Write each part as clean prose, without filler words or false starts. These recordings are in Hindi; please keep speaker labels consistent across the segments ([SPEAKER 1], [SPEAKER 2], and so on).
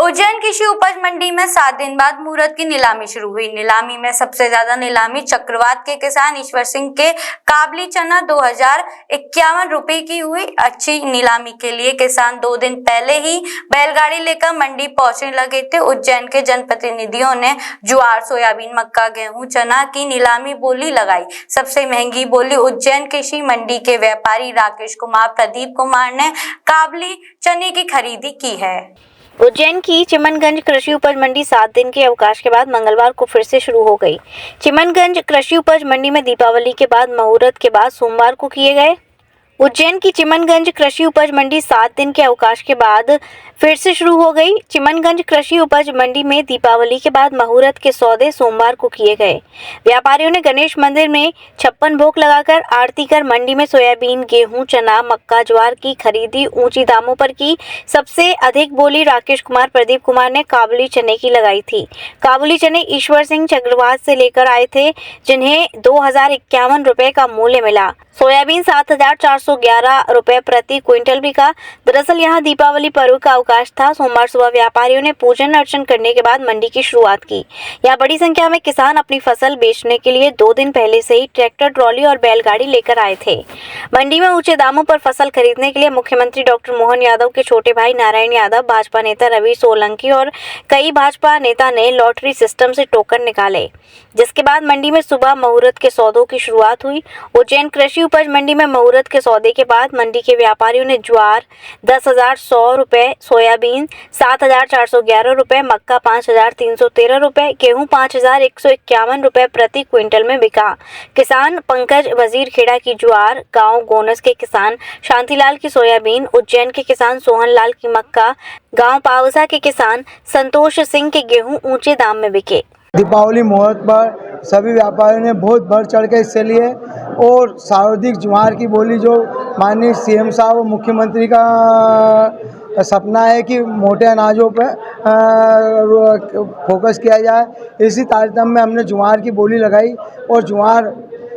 [SPEAKER 1] उज्जैन कृषि उपज मंडी में 7 दिन बाद मुहूर्त की नीलामी शुरू हुई। नीलामी में सबसे ज्यादा नीलामी चक्रवात के किसान ईश्वर सिंह के काबली चना 2051 रुपए की हुई। अच्छी नीलामी के लिए किसान 2 दिन पहले ही बैलगाड़ी लेकर मंडी पहुंचने लगे थे। उज्जैन के जनप्रतिनिधियों ने ज्वार, सोयाबीन, मक्का, गेहूं, चना की नीलामी बोली लगाई। सबसे महंगी बोली उज्जैन कृषि मंडी के व्यापारी राकेश कुमार प्रदीप कुमार ने काबली चने की खरीदी की है।
[SPEAKER 2] उज्जैन की चिमनगंज कृषि उपज मंडी 7 दिन के अवकाश के बाद मंगलवार को फिर से शुरू हो गई। चिमनगंज कृषि उपज मंडी में दीपावली के बाद मुहूर्त के बाद सोमवार को किए गए। उज्जैन की चिमनगंज कृषि उपज मंडी 7 दिन के अवकाश के बाद फिर से शुरू हो गई। चिमनगंज कृषि उपज मंडी में दीपावली के बाद मुहूर्त के सौदे सोमवार को किए गए। व्यापारियों ने गणेश मंदिर में 56 भोग लगाकर आरती कर मंडी में सोयाबीन, गेहूं, चना, मक्का, ज्वार की खरीदी ऊंची दामों पर की। सबसे अधिक बोली राकेश कुमार प्रदीप कुमार ने काबुली चने की लगाई थी। काबुली चने ईश्वर सिंह चक्रवात से लेकर आए थे, जिन्हें 2051 रुपए का मूल्य मिला। सोयाबीन 7411 रुपए प्रति क्विंटल बिका। दरअसल यहां दीपावली पर्व का अवकाश था। सोमवार सुबह व्यापारियों ने पूजन अर्चन करने के बाद मंडी की शुरुआत की। यहां बड़ी संख्या में किसान अपनी फसल बेचने के लिए 2 दिन पहले से ही ट्रैक्टर, ट्रॉली और बैलगाड़ी लेकर आए थे। मंडी में ऊंचे दामों पर फसल खरीदने के लिए मुख्यमंत्री डॉक्टर मोहन यादव के छोटे भाई नारायण यादव, भाजपा नेता रवि सोलंकी और कई भाजपा नेता ने लॉटरी सिस्टम से टोकन निकाले, जिसके बाद मंडी में सुबह मुहूर्त के सौदों की शुरुआत हुई। उज्जैन कृषि उपज मंडी में मुहूर्त के सौदे के बाद मंडी के व्यापारियों ने ज्वार 10,100 रुपए, सोयाबीन 7,411 रुपए, मक्का 5,313 रुपए, गेहूं 5,151 रुपए प्रति क्विंटल में बिका। किसान पंकज वजीर खेड़ा की ज्वार, गांव गोनस के किसान शांतिलाल की सोयाबीन, उज्जैन के किसान सोहन लाल की मक्का, गांव पावसा के किसान संतोष सिंह के गेहूं ऊंचे दाम में बिके।
[SPEAKER 3] दीपावली मुहूर्त पर सभी व्यापारियों ने बहुत बढ़ चढ़ के हिस्से लिए और सर्वाधिक ज्वार की बोली जो माननीय सीएम साहब और मुख्यमंत्री का सपना है कि मोटे अनाजों पर फोकस किया जाए, इसी तारतम्य में हमने ज्वार की बोली लगाई और ज्वार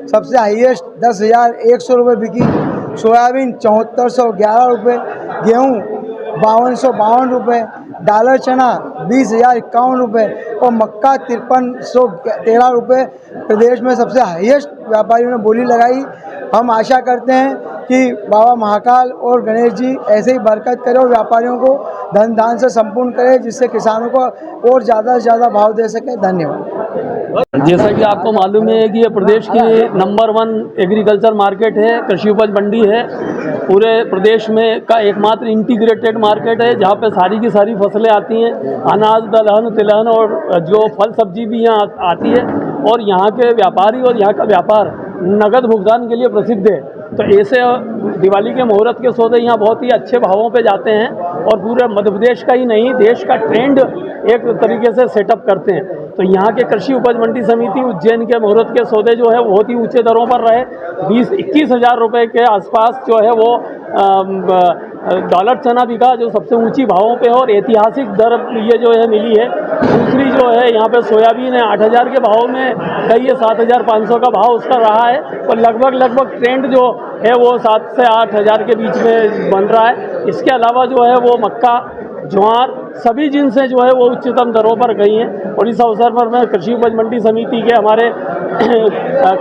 [SPEAKER 3] सबसे हाईएस्ट 10,100 रुपये बिकी। सोयाबीन 7411 रुपये, गेहूँ 5252 रुपये, डालर चना 20,051 रुपये और मक्का 5313 रुपये प्रदेश में सबसे हाईएस्ट व्यापारियों ने बोली लगाई। हम आशा करते हैं कि बाबा महाकाल और गणेश जी ऐसे ही बरकत करें और व्यापारियों को धन दान से संपूर्ण करें, जिससे किसानों को और ज़्यादा से ज़्यादा भाव दे सकें। धन्यवाद।
[SPEAKER 4] जैसा कि आपको मालूम है कि ये प्रदेश की नंबर 1 एग्रीकल्चर मार्केट है, कृषि उपज मंडी है। पूरे प्रदेश में का एकमात्र इंटीग्रेटेड मार्केट है जहाँ पे सारी की सारी फसलें आती हैं, अनाज, दलहन, तिलहन और जो फल सब्जी भी यहाँ आती है। और यहाँ के व्यापारी और यहाँ का व्यापार नगद भुगतान के लिए प्रसिद्ध है। तो ऐसे दिवाली के मुहूर्त के सौदे यहाँ बहुत ही अच्छे भावों पे जाते हैं और पूरे मध्य प्रदेश का ही नहीं, देश का ट्रेंड एक तरीके से सेटअप करते हैं। तो यहाँ के कृषि उपज मंडी समिति उज्जैन के मुहूर्त के सौदे जो है बहुत ही ऊंचे दरों पर रहे। 20-21 हज़ार रुपये के आसपास जो है वो डॉलर चना बिका, जो सबसे ऊंची भावों पे और ऐतिहासिक दर ये जो है मिली है। दूसरी जो है यहाँ पे सोयाबीन है 8,000 के भाव में, कई 7,500 का भाव उसका रहा है और लगभग ट्रेंड जो है वो 7 से 8 हज़ार के बीच में बन रहा है। इसके अलावा जो है वो मक्का, ज्वार सभी जिनसे जो है वो उच्चतम दरों पर गई हैं। और इस अवसर पर मैं कृषि उपज मंडी समिति के हमारे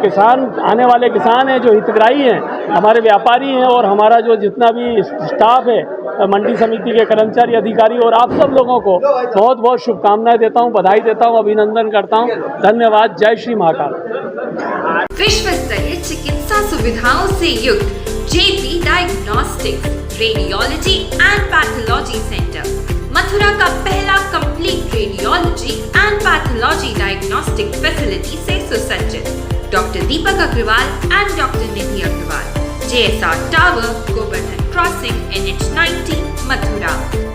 [SPEAKER 4] किसान, आने वाले किसान हैं जो हितग्राही हैं, हमारे व्यापारी हैं और हमारा जो जितना भी स्टाफ है, मंडी समिति के कर्मचारी, अधिकारी और आप सब लोगों को बहुत बहुत शुभकामनाएं देता हूं, बधाई देता हूं, अभिनंदन करता हूं। धन्यवाद। जय श्री महाकाल।
[SPEAKER 5] विश्व स्तरीय चिकित्सा सुविधाओं से युक्त JP diagnostics, radiology and pathology center, Mathura का पहला complete radiology and pathology diagnostic facility से सुसज्जित। Doctor Deepak Agarwal and doctor Nidhi Agarwal, JSR tower, Govardhan crossing, NH90, Mathura.